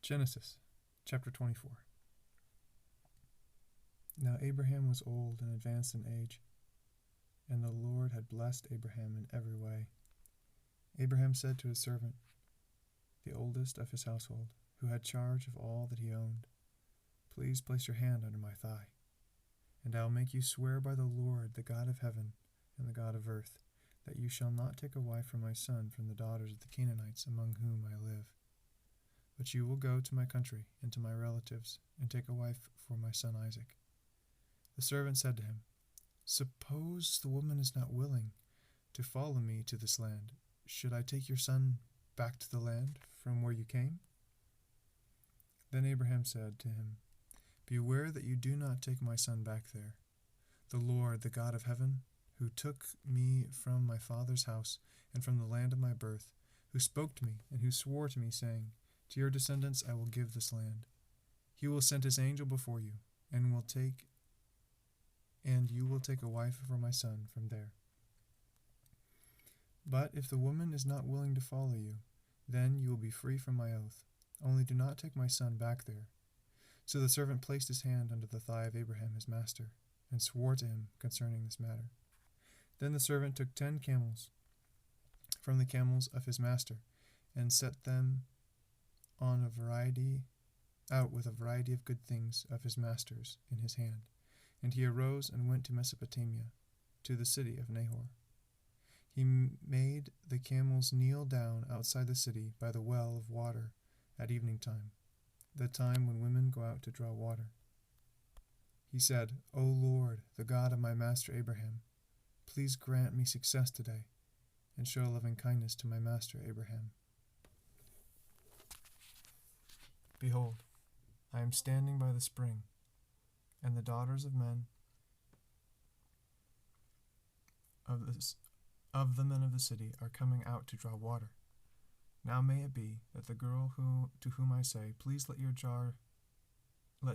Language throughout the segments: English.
Genesis chapter 24. Now Abraham was old and advanced in age, and the Lord had blessed Abraham in every way. Abraham said to his servant, the oldest of his household, who had charge of all that he owned, "Please place your hand under my thigh, and I will make you swear by the Lord, the God of heaven and the God of earth, that you shall not take a wife for my son from the daughters of the Canaanites among whom I live. But you will go to my country and to my relatives, and take a wife for my son Isaac." The servant said to him, "Suppose the woman is not willing to follow me to this land. Should I take your son back to the land from where you came?" Then Abraham said to him, "Beware that you do not take my son back there. The Lord, the God of heaven, who took me from my father's house and from the land of my birth, who spoke to me and who swore to me, saying, 'To your descendants I will give this land.' He will send his angel before you, and you will take a wife for my son from there. But if the woman is not willing to follow you, then you will be free from my oath. Only do not take my son back there." So the servant placed his hand under the thigh of Abraham his master, and swore to him concerning this matter. Then the servant took 10 camels from the camels of his master, and set them out with a variety of good things of his master's in his hand. And he arose and went to Mesopotamia, to the city of Nahor. He made the camels kneel down outside the city by the well of water at evening time, the time when women go out to draw water. He said, "O Lord, the God of my master Abraham, please grant me success today, and show loving kindness to my master Abraham. Behold, I am standing by the spring, and the daughters of men of the men of the city are coming out to draw water. Now may it be that the girl to whom I say, 'Please let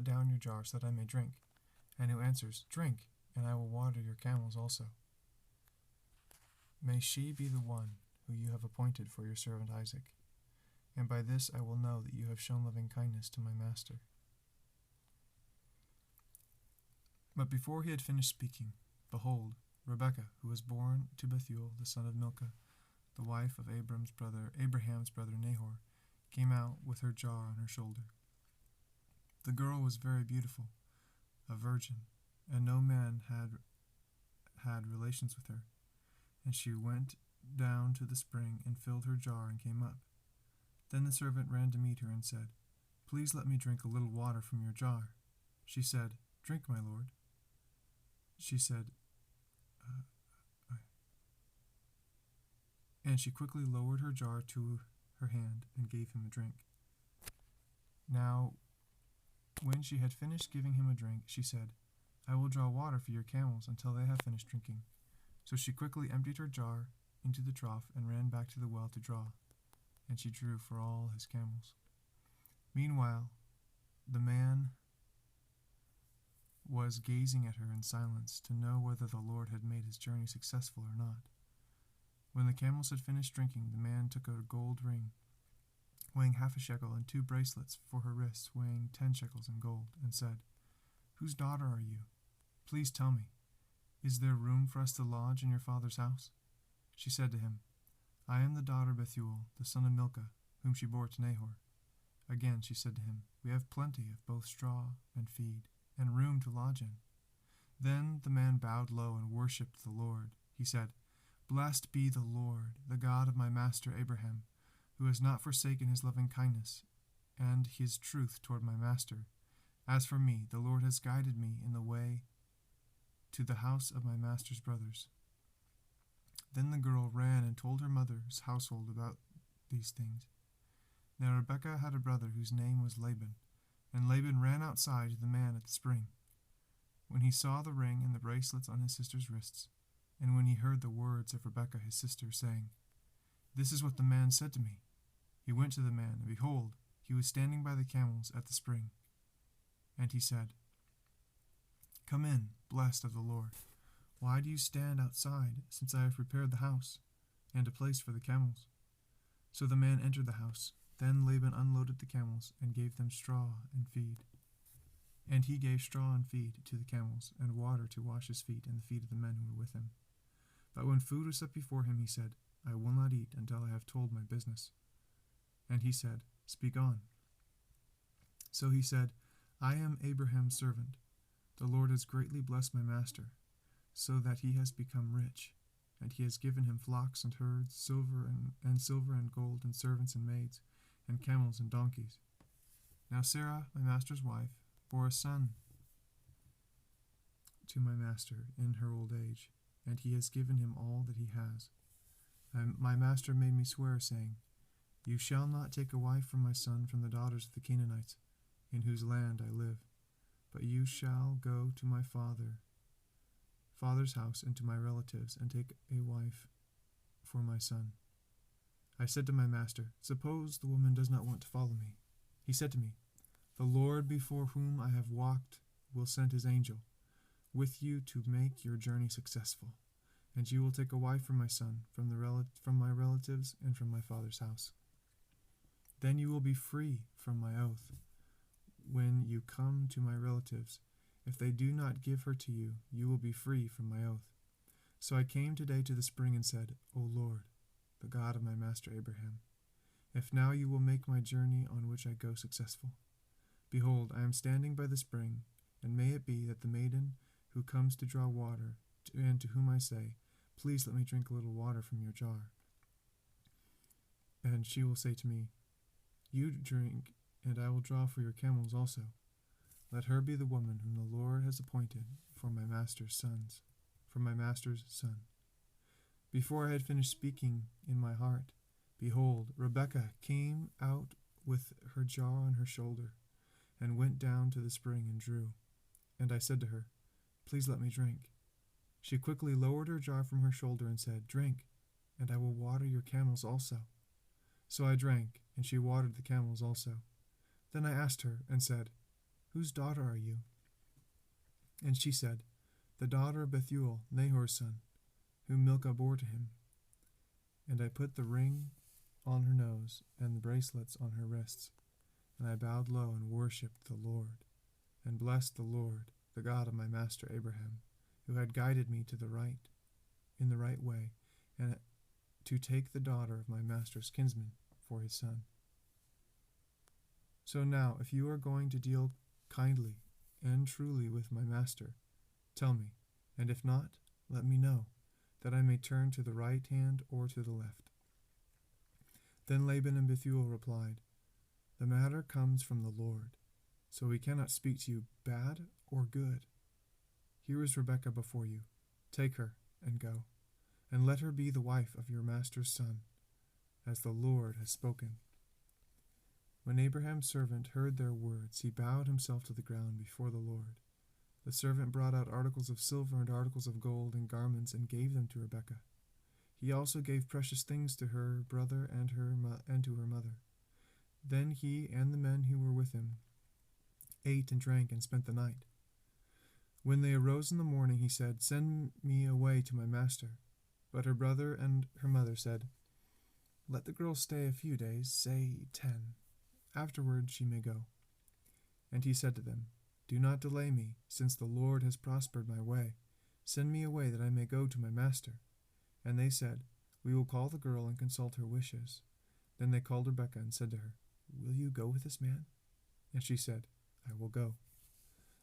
down your jar so that I may drink,' and who answers, 'Drink, and I will water your camels also,' may she be the one who you have appointed for your servant Isaac. And by this I will know that you have shown loving kindness to my master." But before he had finished speaking, behold, Rebekah, who was born to Bethuel the son of Milcah, the wife of Abraham's brother Nahor, came out with her jar on her shoulder. The girl was very beautiful, a virgin, and no man had relations with her. And she went down to the spring and filled her jar and came up. Then the servant ran to meet her and said, "Please let me drink a little water from your jar." She said, "Drink, my lord." And she quickly lowered her jar to her hand and gave him a drink. Now, when she had finished giving him a drink, she said, "I will draw water for your camels until they have finished drinking." So she quickly emptied her jar into the trough and ran back to the well to draw, and she drew for all his camels. Meanwhile, the man was gazing at her in silence to know whether the Lord had made his journey successful or not. When the camels had finished drinking, the man took a gold ring weighing 1/2 shekel and 2 bracelets for her wrists weighing 10 shekels in gold, and said, "Whose daughter are you? Please tell me, is there room for us to lodge in your father's house?" She said to him, "I am the daughter of Bethuel, the son of Milcah, whom she bore to Nahor." Again she said to him, "We have plenty of both straw and feed, and room to lodge in." Then the man bowed low and worshipped the Lord. He said, "Blessed be the Lord, the God of my master Abraham, who has not forsaken his loving kindness and his truth toward my master. As for me, the Lord has guided me in the way to the house of my master's brothers." Then the girl ran and told her mother's household about these things. Now Rebekah had a brother whose name was Laban, and Laban ran outside to the man at the spring. When he saw the ring and the bracelets on his sister's wrists, and when he heard the words of Rebekah his sister, saying, "This is what the man said to me," he went to the man, and behold, he was standing by the camels at the spring. And he said, "Come in, blessed of the Lord. Why do you stand outside, since I have prepared the house, and a place for the camels?" So the man entered the house, Then Laban unloaded the camels and gave them straw and feed. And he gave straw and feed to the camels, and water to wash his feet and the feet of the men who were with him. But when food was set before him, he said, I will not eat until I have told my business. And he said, Speak on. So he said, I am Abraham's servant. The Lord has greatly blessed my master, so that he has become rich, and he has given him flocks and herds, silver and gold, and servants and maids, and camels and donkeys. Now Sarah, my master's wife, bore a son to my master in her old age, and he has given him all that he has. My master made me swear, saying, You shall not take a wife for my son from the daughters of the Canaanites, in whose land I live, but you shall go to my father's house and to my relatives, and take a wife for my son. I said to my master, Suppose the woman does not want to follow me. He said to me, The Lord before whom I have walked will send his angel with you to make your journey successful, and you will take a wife for my son from my relatives and from my father's house. Then you will be free from my oath. When you come to my relatives, if they do not give her to you, you will be free from my oath. So I came today to the spring and said, O Lord, the God of my master Abraham, if now you will make my journey on which I go successful. Behold, I am standing by the spring, and may it be that the maiden who comes to draw water, and to whom I say, Please let me drink a little water from your jar, and she will say to me, You drink, and I will draw for your camels also. Let her be the woman whom the Lord has appointed for my master's son. Before I had finished speaking in my heart, behold, Rebekah came out with her jar on her shoulder, and went down to the spring and drew. And I said to her, Please let me drink. She quickly lowered her jar from her shoulder and said, Drink, and I will water your camels also. So I drank, and she watered the camels also. Then I asked her and said, Whose daughter are you? And she said, The daughter of Bethuel, Nahor's son, whom Milcah bore to him. And I put the ring on her nose and the bracelets on her wrists, and I bowed low and worshipped the Lord, and blessed the Lord, the God of my master Abraham, who had guided me in the right way, and to take the daughter of my master's kinsman for his son. So now, if you are going to deal kindly and truly with my master, tell me, and if not, let me know, that I may turn to the right hand or to the left. Then Laban and Bethuel replied, The matter comes from the Lord, so we cannot speak to you bad or good. Here is Rebekah before you. Take her and go, and let her be the wife of your master's son, as the Lord has spoken. When Abraham's servant heard their words, he bowed himself to the ground before the Lord. The servant brought out articles of silver and articles of gold and garments and gave them to Rebekah. He also gave precious things to her brother and to her mother. Then he and the men who were with him ate and drank and spent the night. When they arose in the morning, he said, Send me away to my master. But her brother and her mother said, Let the girl stay a few days, say 10. Afterward she may go. And he said to them, Do not delay me, since the Lord has prospered my way. Send me away that I may go to my master. And they said, We will call the girl and consult her wishes. Then they called Rebekah and said to her, Will you go with this man? And she said, I will go.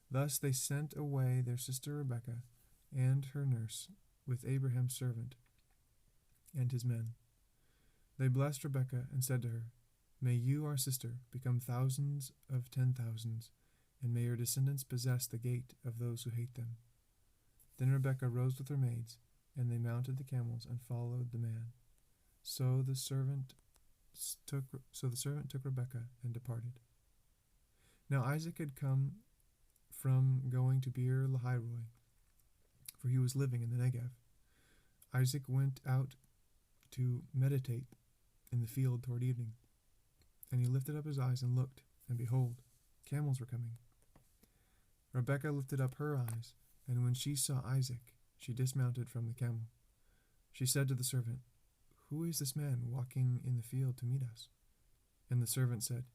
Thus they sent away their sister Rebekah and her nurse with Abraham's servant and his men. They blessed Rebekah and said to her, May you, our sister, become thousands of 10,000s, and may your descendants possess the gate of those who hate them. Then Rebekah rose with her maids, and they mounted the camels and followed the man. So the servant took Rebekah and departed. Now Isaac had come from going to Beer Lahairoi, for he was living in the Negev. Isaac went out to meditate in the field toward evening, and he lifted up his eyes and looked, and behold, camels were coming. Rebekah lifted up her eyes, and when she saw Isaac, she dismounted from the camel. She said to the servant, Who is this man walking in the field to meet us? And the servant said,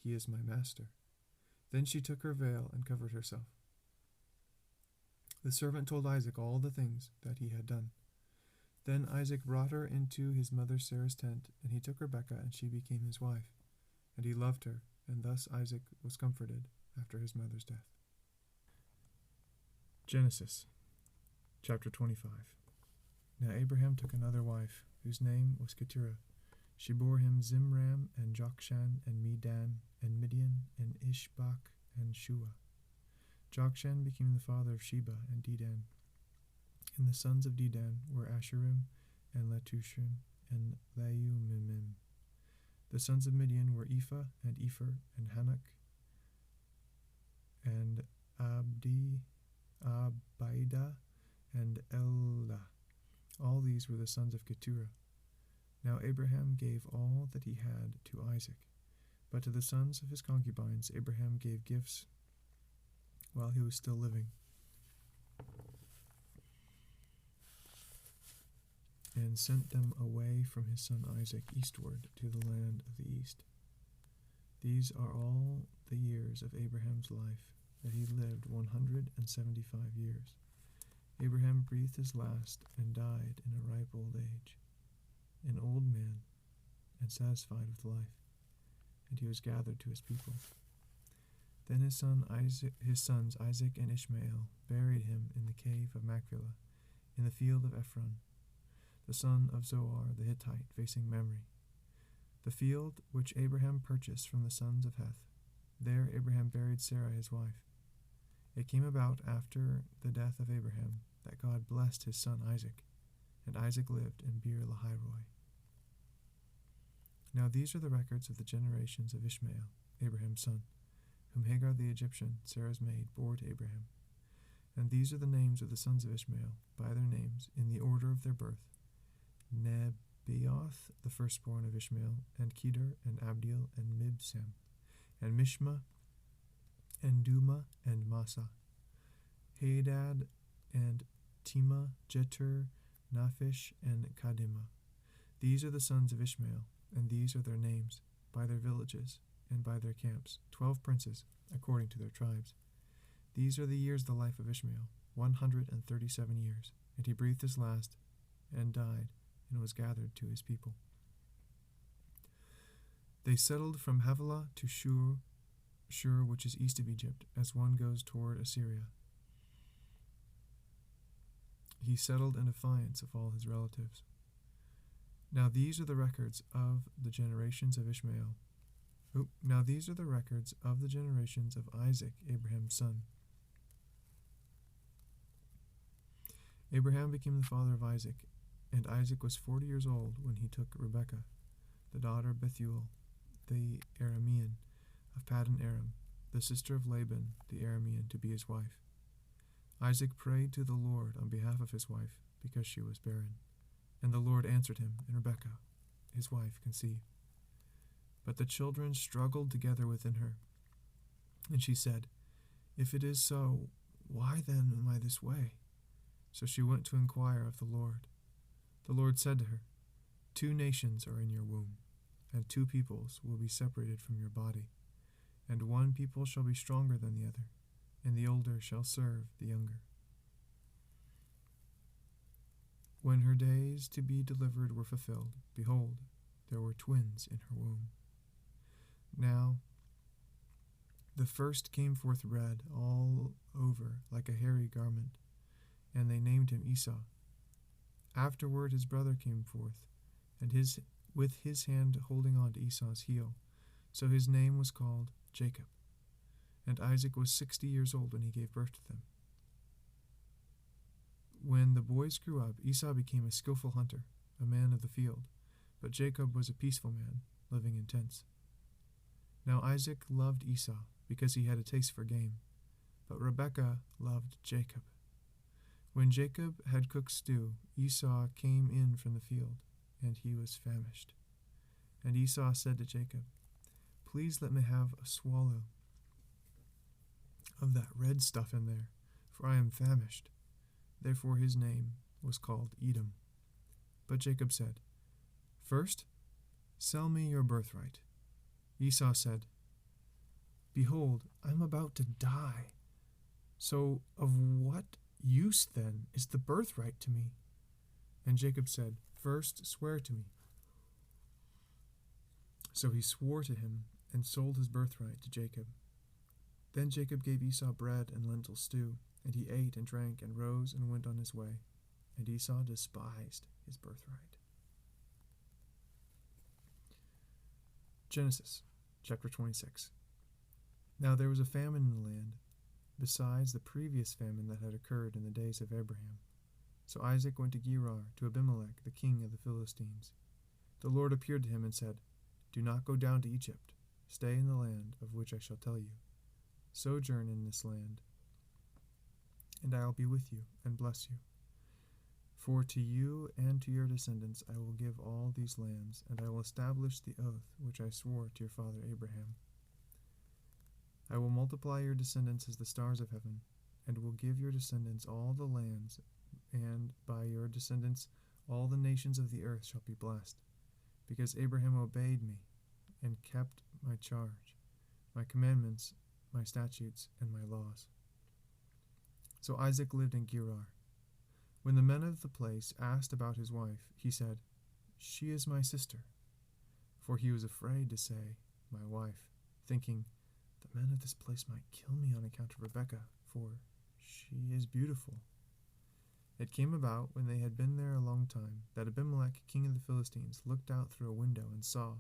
He is my master. Then she took her veil and covered herself. The servant told Isaac all the things that he had done. Then Isaac brought her into his mother Sarah's tent, and he took Rebekah, and she became his wife. And he loved her, and thus Isaac was comforted after his mother's death. Genesis chapter 25. Now Abraham took another wife, whose name was Keturah. She bore him Zimram, and Jokshan, and Medan, and Midian, and Ishbak, and Shua. Jokshan became the father of Sheba and Dedan. And the sons of Dedan were Asherim, and Letushim, and Leumimim. The sons of Midian were Ephah, and Epher, and Hanok, and Abida, and Elah. All these were the sons of Keturah. Now Abraham gave all that he had to Isaac, but to the sons of his concubines Abraham gave gifts while he was still living, and sent them away from his son Isaac eastward to the land of the east. These are all the years of Abraham's life, that he lived 175 years. Abraham breathed his last and died in a ripe old age, an old man, and satisfied with life, and he was gathered to his people. Then his sons Isaac and Ishmael buried him in the cave of Machpelah, in the field of Ephron, the son of Zoar the Hittite, facing Mamre, the field which Abraham purchased from the sons of Heth. There Abraham buried Sarah his wife. It came about after the death of Abraham that God blessed his son Isaac, and Isaac lived in Beer-lahai-roi. Now these are the records of the generations of Ishmael, Abraham's son, whom Hagar the Egyptian, Sarah's maid, bore to Abraham. And these are the names of the sons of Ishmael, by their names, in the order of their birth: Nebaioth, the firstborn of Ishmael, and Kedar, and Abdeel, and Mibsam, and Mishma, and Duma, and Massa, Hadad, and Tema, Jeter, Naphish, and Kadimah. These are the sons of Ishmael, and these are their names, by their villages, and by their camps, 12 princes, according to their tribes. These are the years of the life of Ishmael, 137 years, and he breathed his last, and died, and was gathered to his people. They settled from Havilah to Shur, which is east of Egypt, as one goes toward Assyria. He settled in defiance of all his relatives. Now these are the records of the generations of Ishmael. Now these are the records of the generations of Isaac, Abraham's son. Abraham became the father of Isaac, and Isaac was 40 years old when he took Rebekah, the daughter of Bethuel, the Aramean, of Paddan Aram, the sister of Laban the Aramean, to be his wife. Isaac prayed to the Lord on behalf of his wife, because she was barren. And the Lord answered him, and Rebekah, his wife, conceived. But the children struggled together within her. And she said, If it is so, why then am I this way? So she went to inquire of the Lord. The Lord said to her, 2 nations are in your womb, and 2 peoples will be separated from your body. And one people shall be stronger than the other, and the older shall serve the younger. When her days to be delivered were fulfilled, behold, there were twins in her womb. Now the first came forth red all over like a hairy garment, and they named him Esau. Afterward his brother came forth, and with his hand holding on to Esau's heel. So his name was called Jacob. And Isaac was 60 years old when he gave birth to them. When the boys grew up, Esau became a skillful hunter, a man of the field, but Jacob was a peaceful man, living in tents. Now Isaac loved Esau, because he had a taste for game, but Rebekah loved Jacob. When Jacob had cooked stew, Esau came in from the field, and he was famished. And Esau said to Jacob, Please let me have a swallow of that red stuff in there, for I am famished. Therefore his name was called Edom. But Jacob said, First, sell me your birthright. Esau said, "Behold, I am about to die. So of what use then is the birthright to me?" And Jacob said, "First swear to me." So he swore to him and sold his birthright to Jacob. Then Jacob gave Esau bread and lentil stew, and he ate and drank and rose and went on his way. And Esau despised his birthright. Genesis chapter 26. Now there was a famine in the land, besides the previous famine that had occurred in the days of Abraham. So Isaac went to Gerar, to Abimelech, the king of the Philistines. The Lord appeared to him and said, "Do not go down to Egypt. Stay in the land of which I shall tell you. Sojourn in this land, and I will be with you and bless you. For to you and to your descendants I will give all these lands, and I will establish the oath which I swore to your father Abraham. I will multiply your descendants as the stars of heaven, and will give your descendants all the lands, and by your descendants all the nations of the earth shall be blessed, because Abraham obeyed me and kept my charge, my commandments, my statutes, and my laws." So Isaac lived in Gerar. When the men of the place asked about his wife, he said, "She is my sister." For he was afraid to say, "my wife," thinking, "The men of this place might kill me on account of Rebekah, for she is beautiful." It came about, when they had been there a long time, that Abimelech, king of the Philistines, looked out through a window and saw,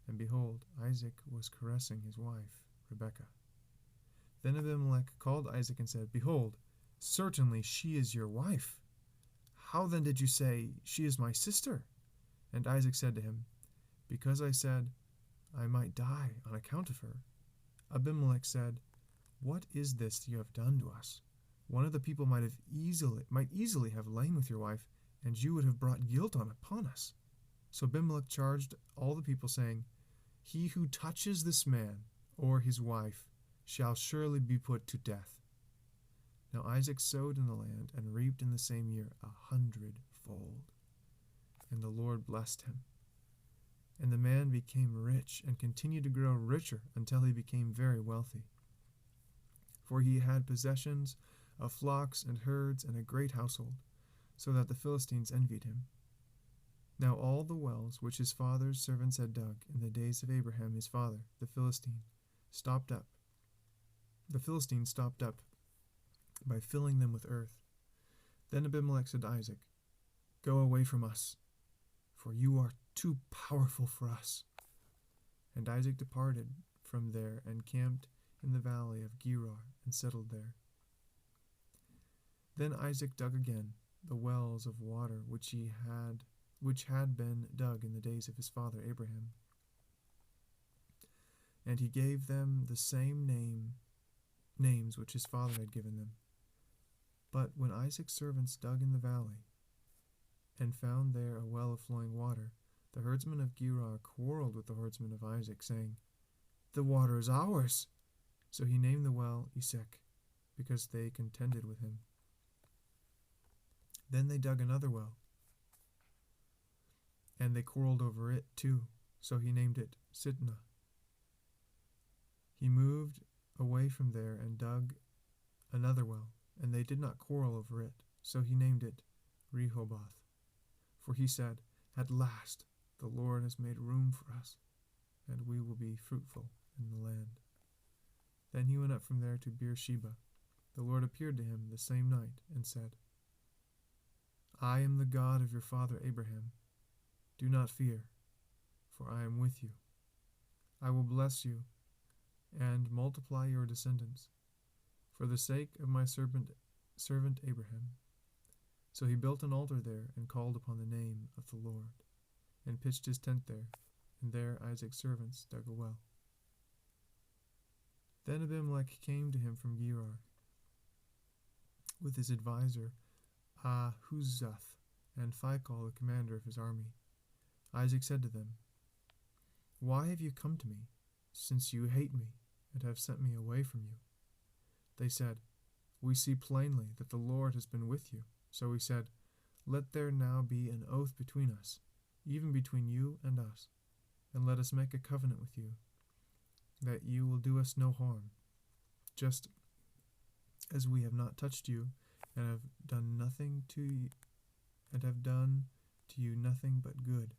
and behold, Isaac was caressing his wife, Rebekah. Then Abimelech called Isaac and said, "Behold, certainly she is your wife. How then did you say, 'She is my sister'?" And Isaac said to him, "Because I said, I might die on account of her." Abimelech said, "What is this you have done to us? One of the people might easily have lain with your wife, and you would have brought guilt upon us." So Abimelech charged all the people, saying, "He who touches this man or his wife shall surely be put to death." Now Isaac sowed in the land and reaped in the same year 100-fold. And the Lord blessed him. And the man became rich and continued to grow richer until he became very wealthy. For he had possessions of flocks and herds and a great household, so that the Philistines envied him. Now all the wells which his father's servants had dug in the days of Abraham his father, the Philistines stopped up by filling them with earth. Then Abimelech said to Isaac, "Go away from us, for you are too powerful for us." And Isaac departed from there and camped in the valley of Gerar and settled there. Then Isaac dug again the wells of water which had been dug in the days of his father Abraham. And he gave them the same names which his father had given them. But when Isaac's servants dug in the valley and found there a well of flowing water, the herdsmen of Gerar quarreled with the herdsmen of Isaac, saying, "The water is ours." So he named the well Esek, because they contended with him. Then they dug another well, and they quarreled over it too. So he named it Sitnah. He moved away from there and dug another well, and they did not quarrel over it. So he named it Rehoboth. For he said, "At last the Lord has made room for us, and we will be fruitful in the land." Then he went up from there to Beersheba. The Lord appeared to him the same night and said, "I am the God of your father Abraham. Do not fear, for I am with you. I will bless you and multiply your descendants, for the sake of my servant Abraham." So he built an altar there and called upon the name of the Lord, and pitched his tent there, and there Isaac's servants dug a well. Then Abimelech came to him from Gerar with his advisor Ahuzzath and Phicol, the commander of his army. Isaac said to them, "Why have you come to me, since you hate me and have sent me away from you?" They said, "We see plainly that the Lord has been with you." So he said, "Let there now be an oath between us, even between you and us, and let us make a covenant with you, that you will do us no harm, just as we have not touched you, and have done to you nothing but good.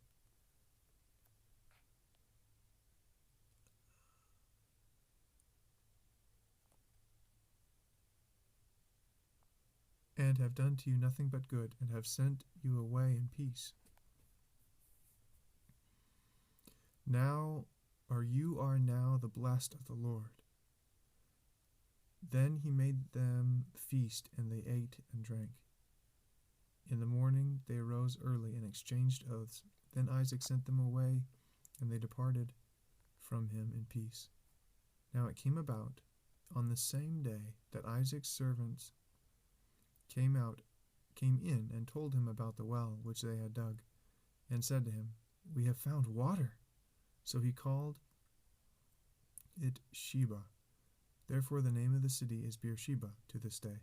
And have done to you nothing but good, and have sent you away in peace. You are now the blessed of the Lord. Then he made them feast, and they ate and drank. In the morning they arose early and exchanged oaths. Then Isaac sent them away, and they departed from him in peace. Now it came about on the same day that Isaac's servants came in and told him about the well which they had dug, and said to him, "We have found water." So he called it Sheba. Therefore the name of the city is Beersheba to this day.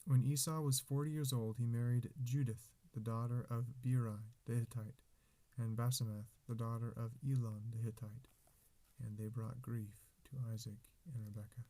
When Esau was 40 years old, he married Judith, the daughter of Beeri the Hittite, and Basemath, the daughter of Elon the Hittite, and they brought grief to Isaac and Rebekah.